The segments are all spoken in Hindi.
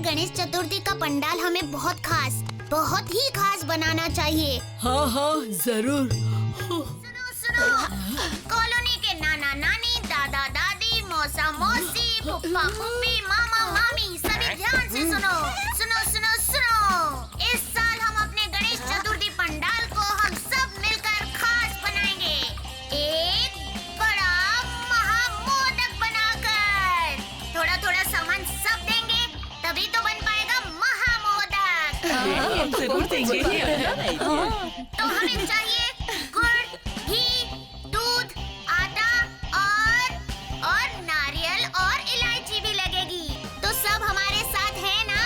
गणेश चतुर्थी का पंडाल हमें बहुत ही खास बनाना चाहिए। हाँ हाँ जरूर। सुनो, कॉलोनी के नाना नानी, दादा दादी, मौसा मौसी, फुप्पा फुप्पी, मामा मामी, सभी ध्यान से सुनो। इस साल हम अपने गणेश चतुर्थी पंडाल को हम सब मिलकर खास बनाएंगे, एक बड़ा महामोदक बनाकर। थोड़ा थोड़ा सामान सब देंगे, तभी तो बन पाएगा महामोदक। जरूर देंगे। तो हमें चाहिए गुड़, घी, दूध, आटा और नारियल और इलायची भी लगेगी। तो सब हमारे साथ है ना?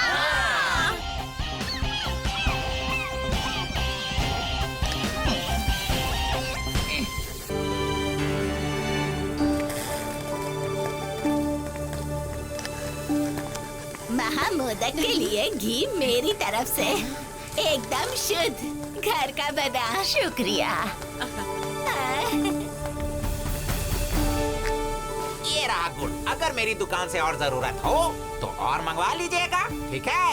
महामोदक के लिए घी मेरी तरफ से, एकदम शुद्ध घर का बना। शुक्रिया। ये रहा गुड़। अगर मेरी दुकान से और जरूरत हो तो और मंगवा लीजिएगा, ठीक है?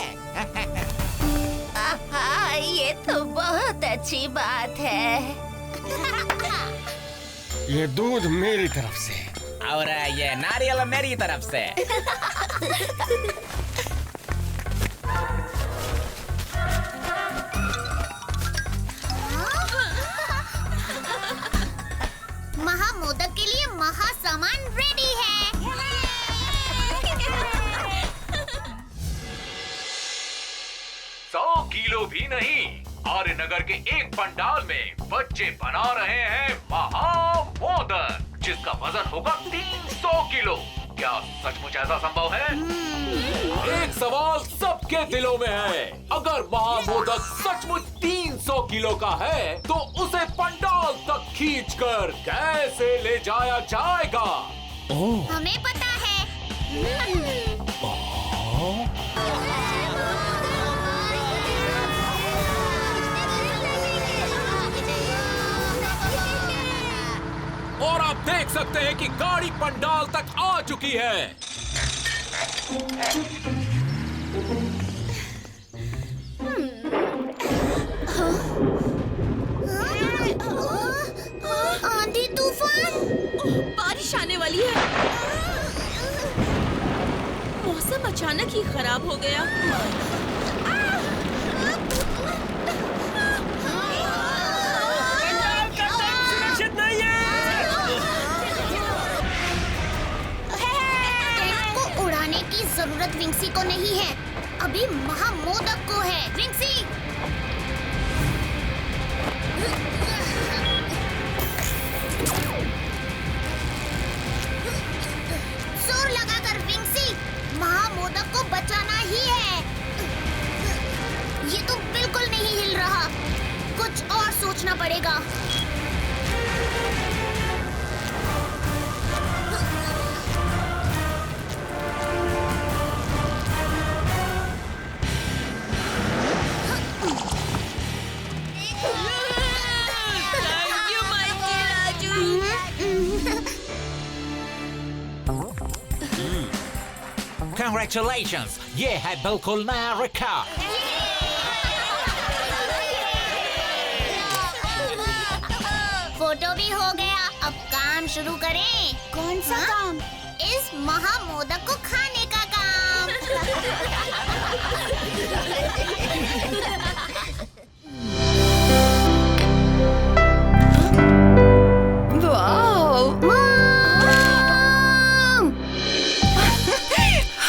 आहा, ये तो बहुत अच्छी बात है। ये दूध मेरी तरफ से और ये नारियल मेरी तरफ से। महामोदक के लिए महा सामान रेडी है। 100 किलो भी नहीं, आर्यनगर के एक पंडाल में बच्चे बना रहे हैं महामोदक, जिसका वजन होगा 300 किलो। क्या सचमुच ऐसा संभव है? एक सवाल सबके दिलों में है, अगर महामोदक सचमुच 300 किलो का है तो उसे पंडाल तक खींचकर कैसे ले जाया जाएगा? हमें पता है। और आप देख सकते हैं कि गाड़ी पंडाल तक आ चुकी है। आंधी तूफान, बारिश आने वाली है। मौसम अचानक ही खराब हो गया। सुरक्षित नहीं है। टेंट को उड़ाने की जरूरत विंसी को नहीं है, अभी महामोदक को है। विंसी, जोर लगाकर विंसी, महामोदक को बचाना ही है। ये तो बिल्कुल नहीं हिल रहा, कुछ और सोचना पड़ेगा। Congratulations, ये है बिल्कुल नया रिकॉर्ड। फोटो भी हो गया, अब काम शुरू करें। कौन सा काम? इस महामोदक को खाने का काम।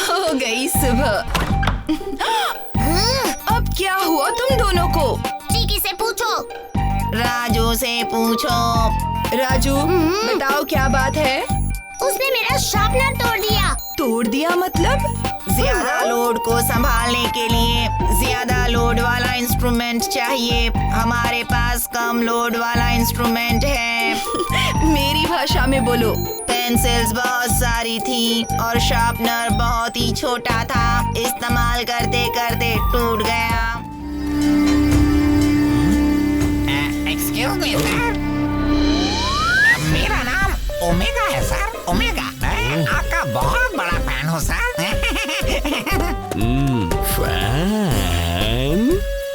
हो गई सुबह। अब क्या हुआ तुम दोनों को? चीकी से पूछो। राजू से पूछो। राजू, बताओ क्या बात है? उसने मेरा शार्पनर तोड़ दिया। तोड़ दिया मतलब? ज्यादा लोड को संभालने के लिए ज्यादा लोड वाला इंस्ट्रूमेंट चाहिए। हमारे पास कम लोड वाला इंस्ट्रूमेंट है। मेरी भाषा में बोलो। पेंसिल्स बहुत सारी थी और शार्पनर बहुत ही छोटा था। इस्तेमाल करते करते टूट गया। एक्सक्यूज मी सर, मेरा नाम ओमेगा है सर। ओमेगा, मैं आपका बहुत बड़ा फैन हूँ सर। फैन।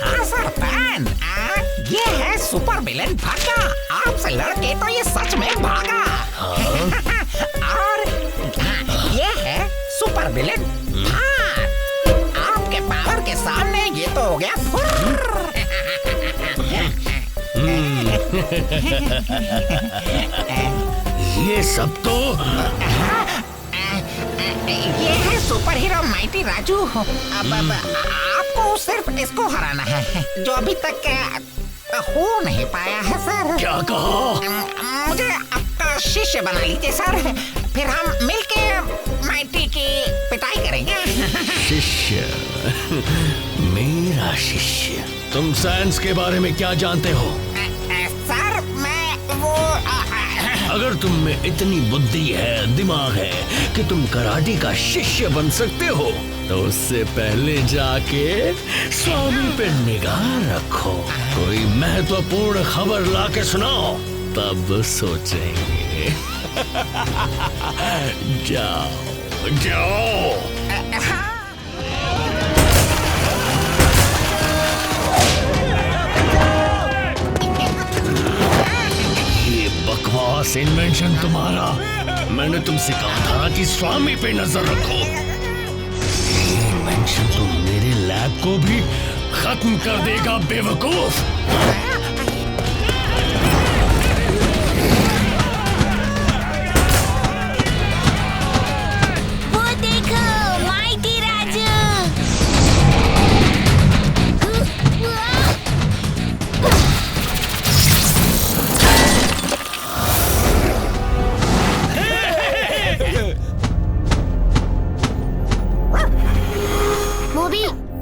हाँ सर फैन। ये है सुपर विलेन भागा। आपसे लड़के तो ये सच में भागा। और ये है सुपर विलेन भाग। आपके पावर के सामने ये तो हो गया फुर्र। ये सब तो ये है सुपर हीरो माइटी राजू। अब आपको सिर्फ इसको हराना है जो अभी तक हो नहीं पाया है सर। क्या कहा? मुझे आपका शिष्य बना लीजिए सर, फिर हम मिलके माइटी की पिटाई करेंगे। शिष्य, मेरा शिष्य। तुम साइंस के बारे में क्या जानते हो? सर मैं वो अगर तुम में इतनी बुद्धि है, दिमाग है कि तुम कराटे का शिष्य बन सकते हो, तो उससे पहले जाके स्वामी पे निगाह रखो। कोई महत्वपूर्ण खबर लाके सुनाओ, तब सोचेंगे। जाओ जाओ। बकवास इन्वेंशन तुम्हारा। मैंने तुमसे कहा था ना कि स्वामी पे नजर रखो। ये इन्वेंशन तो मेरे लैब को भी खत्म कर देगा, बेवकूफ। वो देखो माइटी राजू।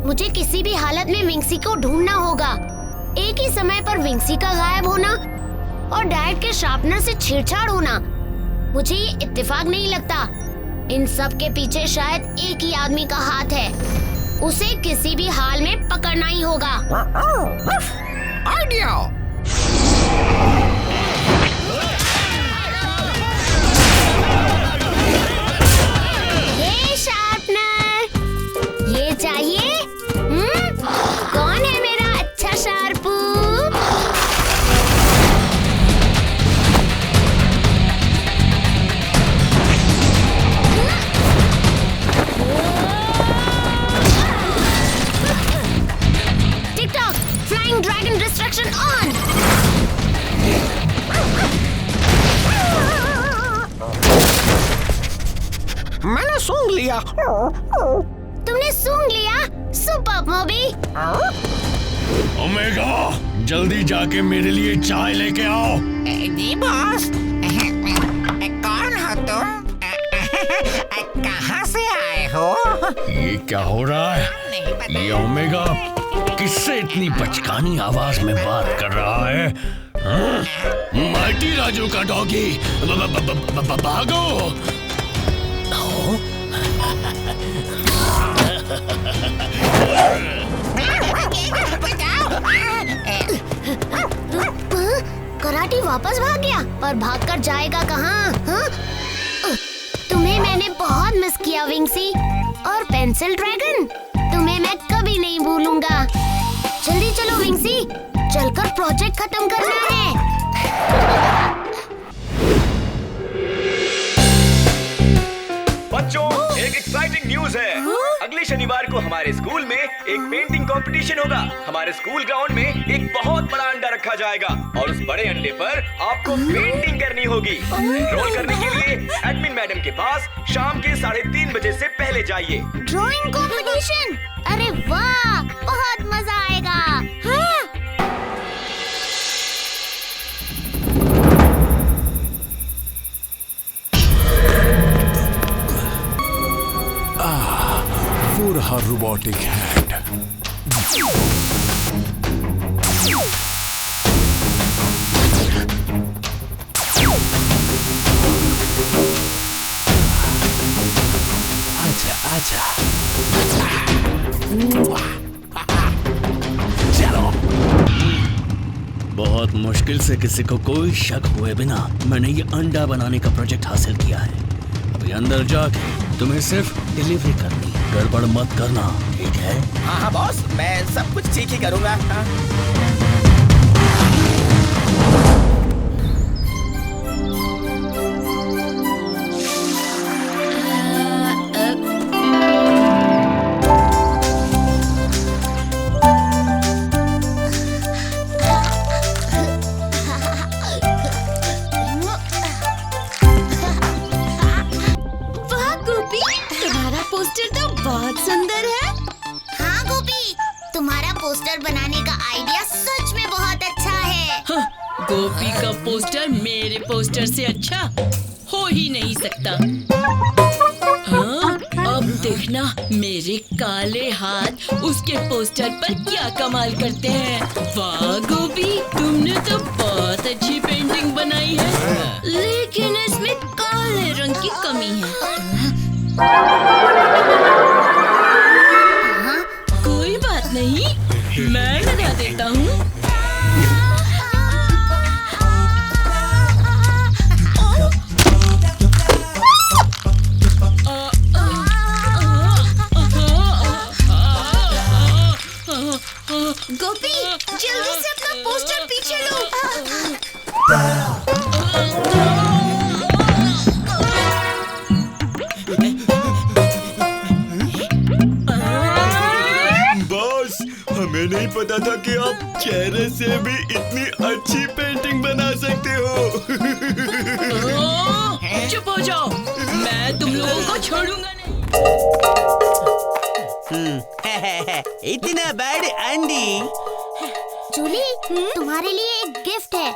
मुझे किसी भी हालत में विंग्सी को ढूंढना होगा। एक ही समय पर विंग्सी का गायब होना और डैड के शार्पनर से छेड़छाड़ होना, मुझे ये इत्तेफाक नहीं लगता। इन सब के पीछे शायद एक ही आदमी का हाथ है। उसे किसी भी हाल में पकड़ना ही होगा। आइडिया। ये शार्पनर, ये चाहिए। कौन है मेरा अच्छा शार्पू? TikTok flying dragon destruction on. मैंने सूंघ लिया। तुमने सूंघ लिया? सुपर मोबी। ओमेगा, जल्दी जाके मेरे लिए चाय लेके आओ। जी बॉस। कौन हो तुम? कहाँ से आए हो? ये क्या हो रहा है? ये ओमेगा किससे इतनी बचकानी आवाज में बात कर रहा है? माइटी राजू का डॉगी, भागो। कराटी वापस भाग गया, पर भागकर जाएगा कहाँ? तुम्हें मैंने बहुत मिस किया विंग्सी। और पेंसिल ड्रैगन, तुम्हें मैं कभी नहीं भूलूंगा। जल्दी चलो विंग्सी, चलकर प्रोजेक्ट खत्म करना है। बच्चों, एक एक्साइटिंग न्यूज है। अगले शनिवार को हमारे स्कूल में एक पेंटिंग कंपटीशन होगा। हमारे स्कूल ग्राउंड में एक बहुत बड़ा अंडा रखा जाएगा और उस बड़े अंडे पर आपको पेंटिंग करनी होगी। एनरोल करने के लिए एडमिन मैडम के पास शाम के 3:30 बजे से पहले जाइए। ड्राइंग कंपटीशन, अरे वाह, बहुत मजा आएगा। हाँ? For her robotic hand. आजा चलो। बहुत मुश्किल से किसी को कोई शक हुए बिना मैंने ये अंडा बनाने का प्रोजेक्ट हासिल किया है। अभी अंदर जाके तुम्हें सिर्फ डिलीवरी करनी है। गड़बड़ मत करना, ठीक है? हाँ हाँ बॉस, मैं सब कुछ ठीक ही करूँगा। हाँ। वाह गोपी, तुम्हारा पोस्टर तो बहुत सुंदर है। हाँ गोपी, तुम्हारा पोस्टर बनाने का आइडिया सच में बहुत अच्छा है। गोपी का पोस्टर मेरे पोस्टर से अच्छा हो ही नहीं सकता। हाँ, अब देखना मेरे काले हाथ उसके पोस्टर पर क्या कमाल करते हैं। वाह गोपी, तुमने तो बहुत अच्छी पेंटिंग बनाई है, लेकिन इसमें काले रंग की कमी है। कोई बात नहीं, मैं लगा देता हूँ। गोपी, जल्दी से अपना पोस्टर पीछे लो। बॉस, हमें नहीं पता था कि आप चेहरे से भी इतनी अच्छी पेंटिंग बना सकते हो। चुप हो जाओ, मैं तुम लोगों को छोड़ूंगा नहीं। इतना बड़ अंडी। जूली, तुम्हारे लिए एक गिफ्ट है।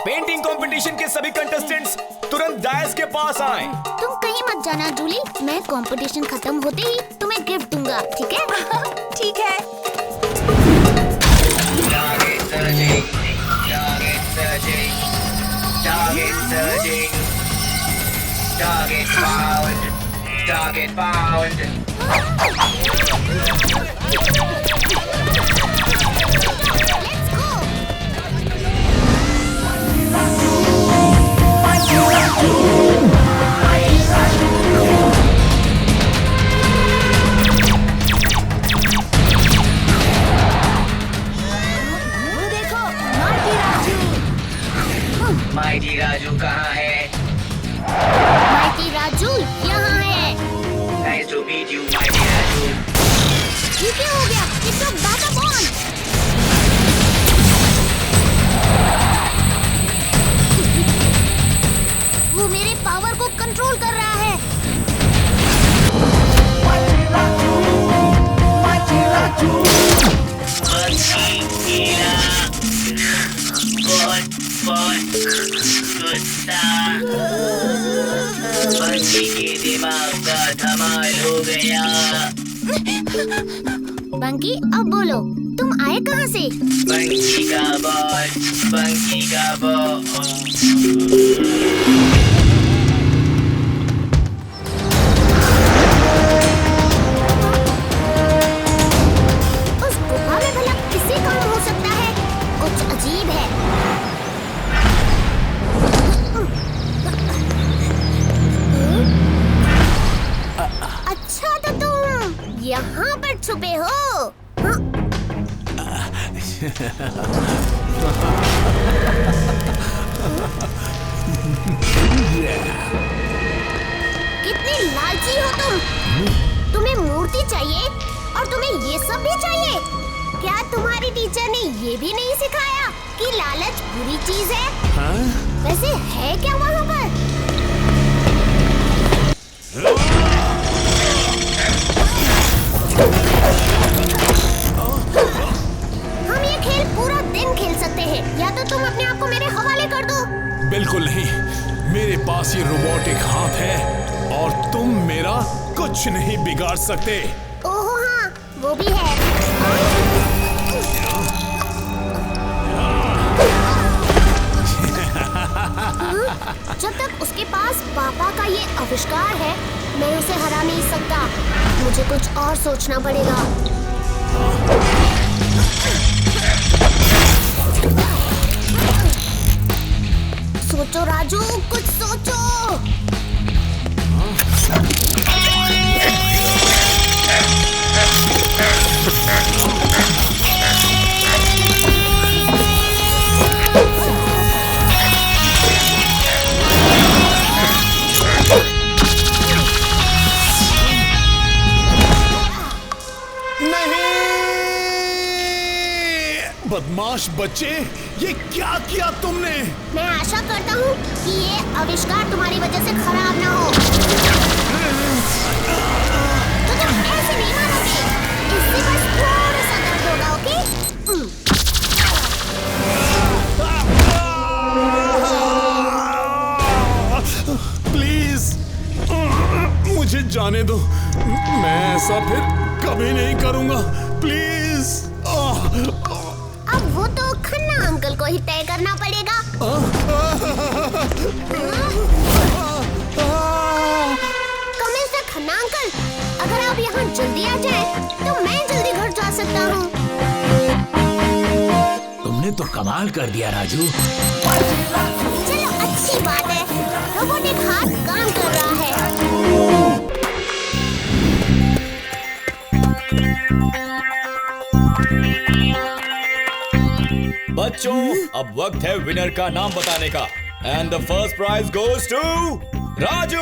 पेंटिंग कंपटीशन के सभी कंटेस्टेंट्स तुरंत डायस के पास आएं। तुम कहीं मत जाना जूली, मैं कंपटीशन खत्म होते ही तुम्हें गिफ्ट दूंगा, ठीक है? ठीक है। Target found. माइटी राजू कहाँ है? माइटी राजू यहाँ है। Nice to meet you, mighty Raju. ये क्या हो गया? It's a vagabond! वो मेरे पावर को कंट्रोल कर रहा है। बंकी के दिमाग का धमाल हो गया। बंकी, अब बोलो, तुम आए कहाँ से? बंकी का बॉस, बंकी का बॉस। उस गुफा में भला किसी काम हो सकता है? कुछ अजीब है। अच्छा, तो तुम यहाँ पर छुपे हो? कितनी लालची हो तुम! तुम्हें मूर्ति चाहिए और तुम्हें ये सब भी चाहिए? क्या तुम्हारी टीचर ने ये भी नहीं सिखाया कि लालच बुरी चीज है? वैसे है क्या वहाँ पर? हम ये खेल पूरा दिन खेल सकते हैं, या तो तुम अपने आप को मेरे हवाले कर दो। बिल्कुल नहीं, मेरे पास ये रोबोटिक हाथ है और तुम मेरा कुछ नहीं बिगाड़ सकते। ओहो हाँ, वो भी है। जब तक उसके पास पापा का ये आविष्कार है, मैं उसे हरा नहीं सकता। मुझे कुछ और सोचना पड़ेगा। सोचो राजू, कुछ सोचो। बदमाश बच्चे, ये क्या किया तुमने? मैं आशा करता हूँ कि ये आविष्कार तुम्हारी वजह से खराब ना हो। तो तुम ऐसे नहीं मानोगे। इससे बस थोड़ा सा दर्द होगा, ओके? प्लीज मुझे जाने दो, मैं ऐसा फिर कभी नहीं करूँगा। प्लीज। अब वो तो खन्ना अंकल को ही तय करना पड़ेगा। कमिल से खन्ना अंकल, अगर आप यहाँ जल्दी आ जाएं, तो मैं जल्दी घर जा सकता हूँ। तुमने तो कमाल कर दिया राजू। चलो अच्छी बात है, रोबोटिक हाथ काम कर रहा है। बच्चों, अब वक्त है विनर का नाम बताने का। And the first prize goes to Raju.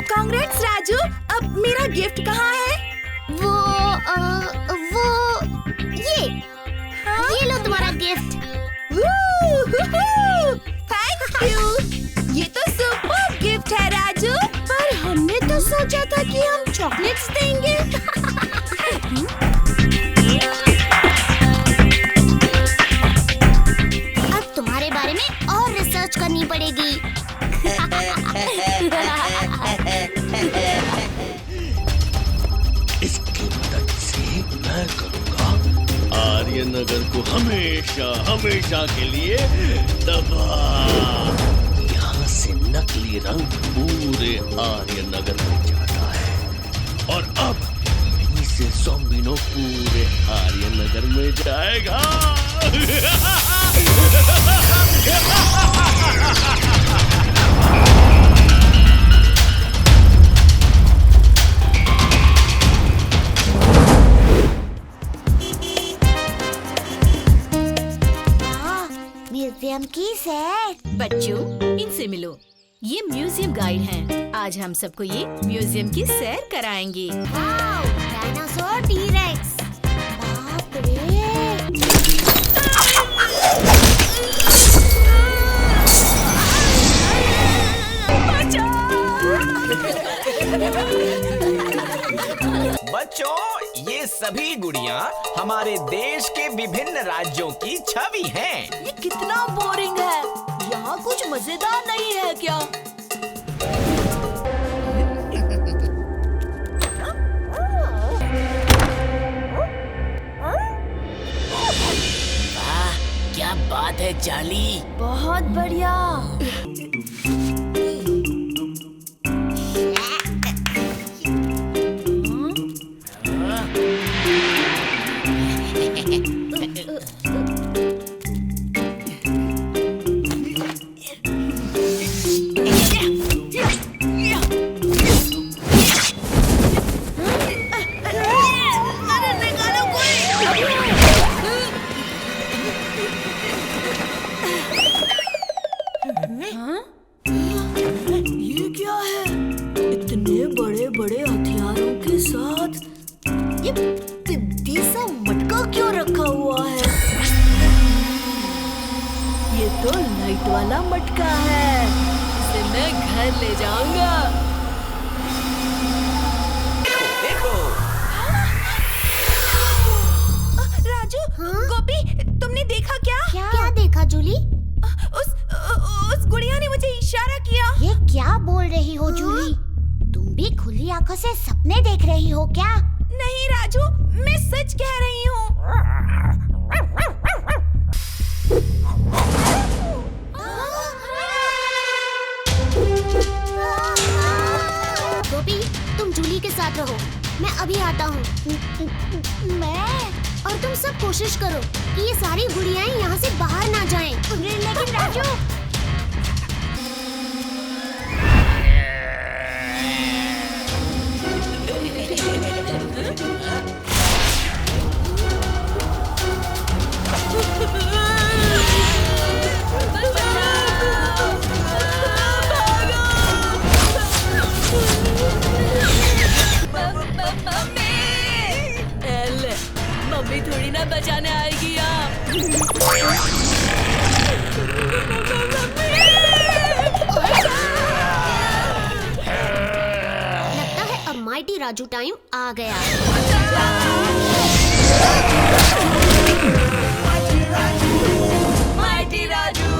Congrats Raju. अब मेरा गिफ्ट कहाँ है? वो ये लो तुम्हारा गिफ्ट। Thank you. ये तो सुपर गिफ्ट है राजू। पर हमने तो सोचा था कि हम चॉकलेट्स देंगे। अब तुम्हारे बारे में और रिसर्च करनी पड़ेगी। इसकी मदद से मैं करूँगा आर्यनगर को हमेशा हमेशा के लिए तबाह। यहाँ से नकली रंग पूरे आर्यनगर में जाता है और अब यहीं से ज़ॉम्बिनो पूरे आर्यनगर में जाएगा। म्यूजियम की सैर। बच्चों, इनसे मिलो। ये म्यूजियम गाइड हैं। आज हम सबको ये म्यूजियम की सैर कराएंगे। वाव, डायनासोर टी-रेक्स। बाप रे। बच्चों, ये सभी गुड़ियाँ हमारे देश के विभिन्न राज्यों की छवि हैं। ये कितना बोरिंग है। यहाँ कुछ मजेदार नहीं है क्या? वाह, क्या बात है चार्ली। बहुत बढ़िया। ये क्या है? इतने बड़े बड़े हथियारों के साथ ये तिब्बती सा मटका क्यों रखा हुआ है? ये तो लाइट वाला मटका है। इसे मैं घर ले जाऊंगा। देखो, राजू, गोपी, तुमने देखा क्या? क्या देखा जूली? उस गुड़िया ने मुझे इशारा किया। ये क्या बोल रही हो जूली? तुम भी खुली आंखों से सपने देख रही हो क्या? नहीं राजू, मैं सच कह रही हूँ। गोपी, तुम जूली के साथ रहो। मैं अभी आता हूँ। और तुम सब कोशिश करो कि ये सारी गुड़ियाएं यहाँ से बाहर ना जाएं। लेकिन राजू, राजू टाइम आ गया। माइटी राजू।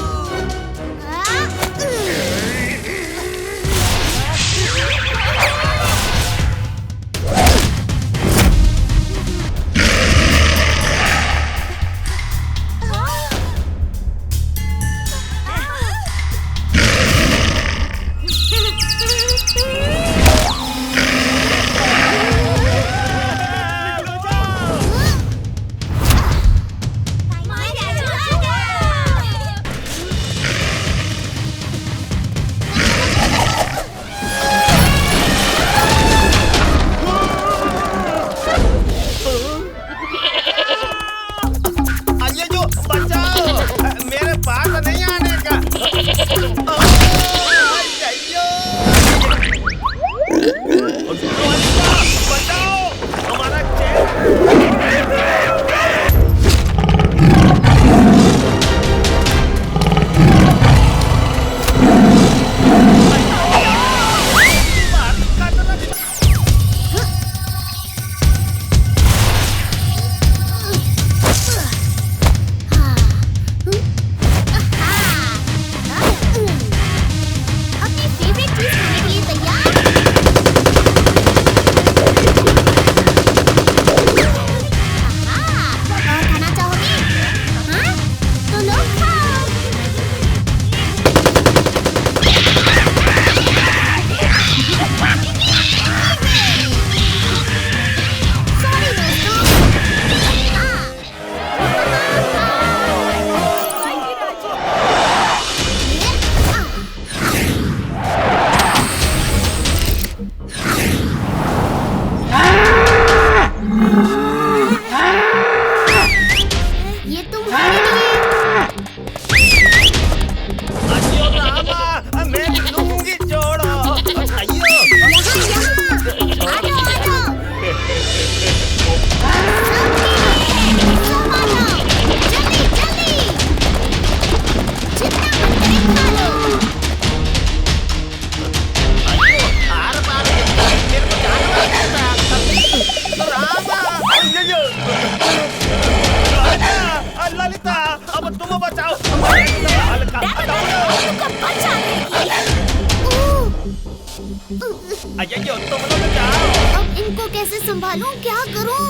अब इनको कैसे संभालूं, क्या करूं?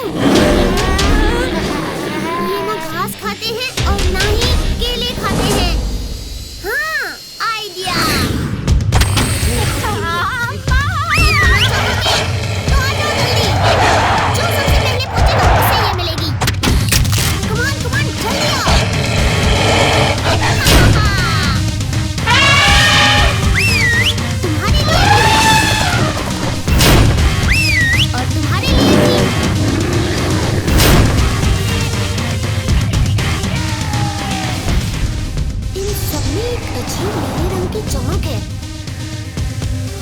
ये ना घास खाते हैं और ना ही केले खाते हैं। हाँ, आइडिया। तो आ जाओ जल्दी। जो सबसे पहले पहुंचेगा उसे ये मिलेगी। कमान कमान, जल्दी आओ। तुम्हारे लिए भी। इन सब में एक अजीब नीले रंग की चमक है।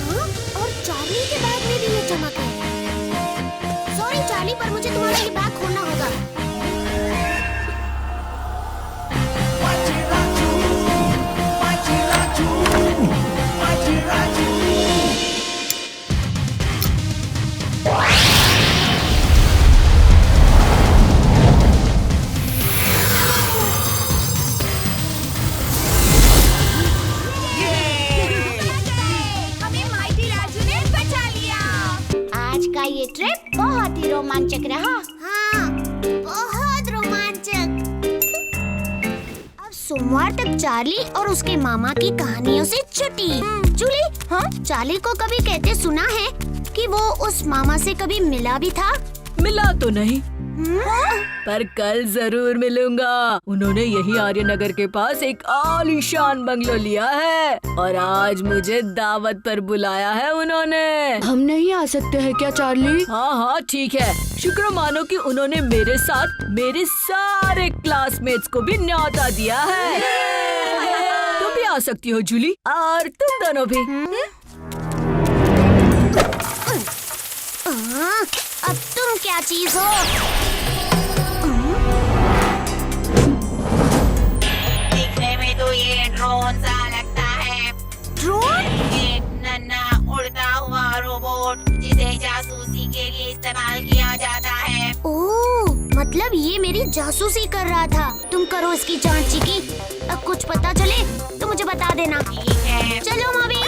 हाँ? और चार्ली के बैग में भी ये चमक है। सॉरी चार्ली, पर मुझे तुम्हारा ये बैग खोलना होगा। आज का ये ट्रिप बहुत ही रोमांचक रहा। हाँ, बहुत रोमांचक। अब सोमवार तक चार्ली और उसके मामा की कहानियों से छुट्टी। जूली, हाँ, चार्ली को कभी कहते सुना है कि वो उस मामा से कभी मिला भी था? मिला तो नहीं, पर कल जरूर मिलूंगा। उन्होंने यही आर्यनगर के पास एक आलीशान बंगलो लिया है और आज मुझे दावत पर बुलाया है उन्होंने। हम नहीं आ सकते हैं क्या चार्ली? हाँ हाँ ठीक है, शुक्र मानो कि उन्होंने मेरे साथ मेरे सारे क्लासमेट्स को भी न्योता दिया है। तुम भी आ सकती हो जूली, और तुम दोनों भी। अब तुम क्या चीज हो? दिखने में तो ये ड्रोन सा लगता है। ड्रोन? एक नन्हा उड़ता हुआ रोबोट जिसे जासूसी ये मेरी जासूसी कर रहा था। तुम करो इसकी जांच चिकी। अब कुछ पता चले तो मुझे बता देना। चलो मम्मी।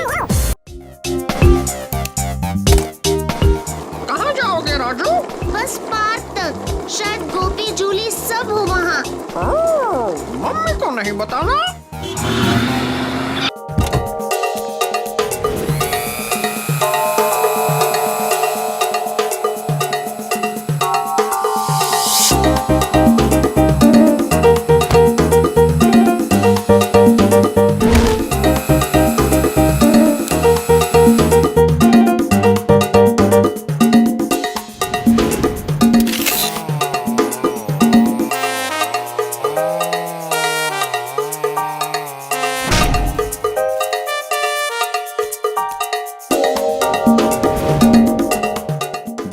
कहाँ जाओगे राजू? बस पार्क तक। शायद गोपी जूली सब हो वहाँ। मम्मी को नहीं बताना।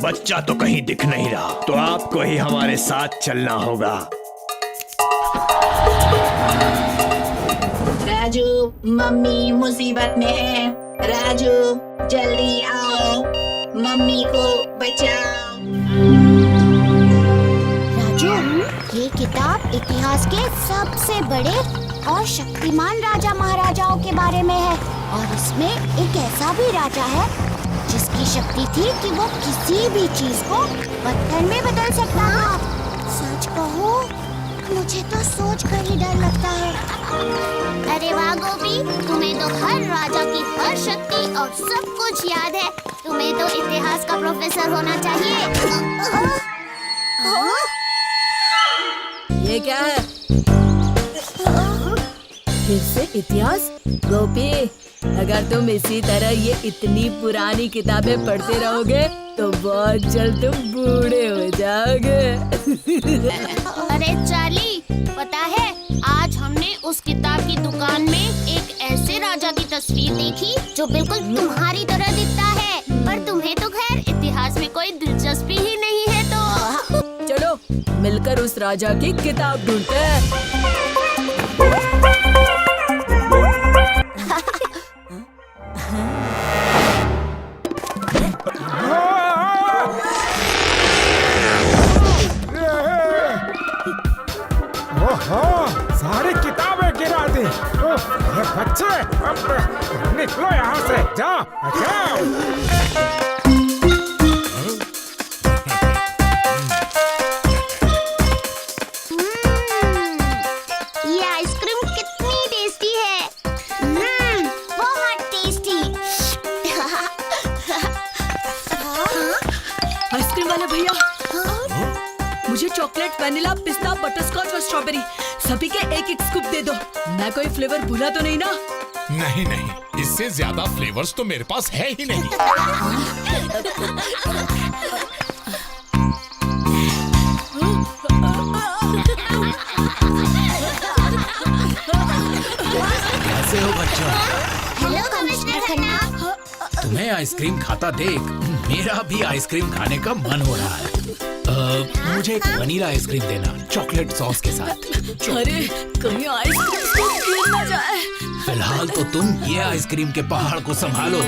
बच्चा तो कहीं दिख नहीं रहा, तो आपको ही हमारे साथ चलना होगा। राजू, मम्मी मुसीबत में है। राजू, जल्दी आओ, मम्मी को बचाओ। राजू, ये किताब इतिहास के सबसे बड़े और शक्तिमान राजा महाराजाओं के बारे में है। और इसमें एक ऐसा भी राजा है जिसकी शक्ति थी कि वो किसी भी चीज को पत्थर में बदल सकता था। सच कहो, मुझे तो सोच कर ही डर लगता है। अरे वाह गोपी, तुम्हें तो हर राजा की हर शक्ति और सब कुछ याद है। तुम्हें तो इतिहास का प्रोफेसर होना चाहिए। ये क्या है? फिर से इतिहास? गोपी, अगर तुम इसी तरह ये इतनी पुरानी किताबें पढ़ते रहोगे तो बहुत जल्द तुम बूढ़े हो जाओगे। अरे चार्ली, पता है आज हमने उस किताब की दुकान में एक ऐसे राजा की तस्वीर देखी जो बिल्कुल तुम्हारी तरह दिखता है। पर तुम्हें तो खैर इतिहास में कोई दिलचस्पी ही नहीं है। तो चलो मिलकर उस राजा की किताब ढूंढते हैं। सारी किताबें गिरा दी। बच्चे, अब निकलो यहाँ से, जाओ जाओ। ये आइसक्रीम कितनी टेस्टी है। बहुत टेस्टी। आइसक्रीम वाले भैया, मुझे चॉकलेट, वनीला, पिस्ता, बटरस्कॉच और स्ट्रॉबेरी सभी के एक एक स्कूप दे दो। मैं कोई फ्लेवर भूला तो नहीं ना? नहीं नहीं, इससे ज्यादा फ्लेवर्स तो मेरे पास है ही नहीं। कैसे हो बच्चों? Hello commissioner Khanna. तुम्हें आइसक्रीम खाता देख मेरा भी आइसक्रीम खाने का मन हो रहा है। मुझे एक वनीला आइसक्रीम देना, चॉकलेट सॉस के साथ। अरे कहीं आइसक्रीम गिर ना जाए। फिलहाल तो तुम ये आइसक्रीम के पहाड़ को संभालो।